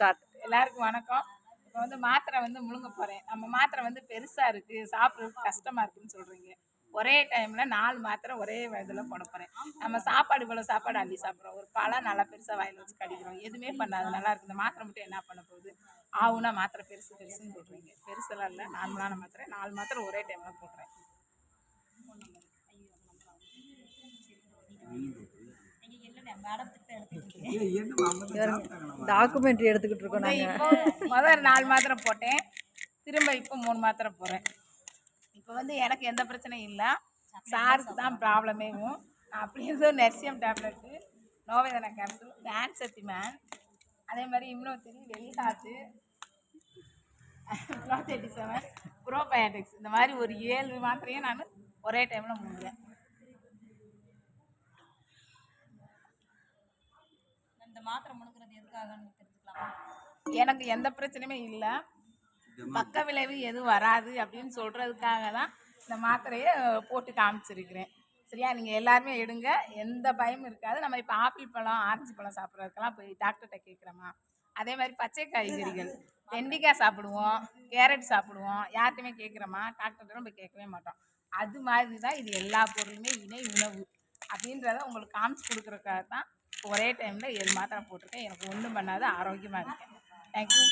Start. எல்லாருக்கும் வணக்கம். இப்போ வந்து மாத்திரை வந்து முழுங்க போறேன். நம்ம மாத்திரை வந்து பெருசா இருக்கு, சாப்பிட்றதுக்கு கஷ்டமா இருக்குன்னு சொல்றீங்க. ஒரே டைம்ல 4 மாத்திரை ஒரே இதில போட போறேன். நம்ம சாப்பாடு இவ்வளோ சாப்பாடு அள்ளி சாப்பிட்றோம். ஒரு பழம் நல்லா பெருசா வாயில வச்சு கடிக்கிறோம். எதுவுமே பண்ணாது. நல்லா இருக்கு. இந்த மாத்திரை மட்டும் என்ன பண்ண போகுது? ஆவுன்னா மாத்திரை பெருசு பெருசுன்னு சொல்றீங்க. பெருசெல்லாம் இல்ல. நார்மலான மாத்திரை. 4 மாத்திரை ஒரே டைம்ல போடுறேன். டாக்குமெண்ட்ரி எடுத்துக்கிட்டு இருக்கோம் நாங்க. இப்போ முதல் 4 மாத்திரை போட்டேன். திரும்ப இப்போ 3 மாத்திரை போடுறேன். இப்போ வந்து எனக்கு எந்த பிரச்சனையும் இல்லை. சாருக்கு தான் ப்ராப்ளமேவும். அப்படி இருந்தும் நெர்சியம் டேப்லெட்டு, நோவேதனா கேப்சூல், ஆன்செத்திமேன், அதே மாதிரி இம்னோத்திரி, வெளிகாத்து, ப்ளோ37, ப்ரோபயோட்டிக்ஸ், இந்த மாதிரி ஒரு 7 மாத்திரையும் நான் ஒரே டைமில் முழுங்குறேன். இந்த மாத்திரை முழுக்கிறது எதுக்காகன்னு தெரிஞ்சுக்கலாமா? எனக்கு எந்த பிரச்சனையுமே இல்லை, பக்க விளைவு எதுவும் வராது அப்படின்னு சொல்கிறதுக்காக தான் இந்த மாத்திரையை போட்டு காமிச்சிருக்கிறேன். சரியா? நீங்கள் எல்லாருமே எடுங்க, எந்த பயமும் இருக்காது. நம்ம இப்போ ஆப்பிள் பழம், ஆரஞ்சு பழம் சாப்பிட்றதுக்கெல்லாம் போய் டாக்டர்கிட்ட கேட்குறோமா? அதே மாதிரி பச்சை காய்கறிகள், வெண்டைக்காய் சாப்பிடுவோம், கேரட் சாப்பிடுவோம், யார்கிட்டையுமே கேட்குறோமா? டாக்டர்கிட்ட போய் கேட்கவே மாட்டோம். அது மாதிரி தான் இது எல்லா பொருளுமே இணை உணவு அப்படின்றத உங்களுக்கு காமிச்சு கொடுக்குறதுக்காக தான் ஒரே டைமில் 7 மாத்திரை போட்டிருக்கேன். எனக்கு ஒன்றும் பண்ணாது, ஆரோக்கியமாக இருக்கேன். தேங்க்யூ.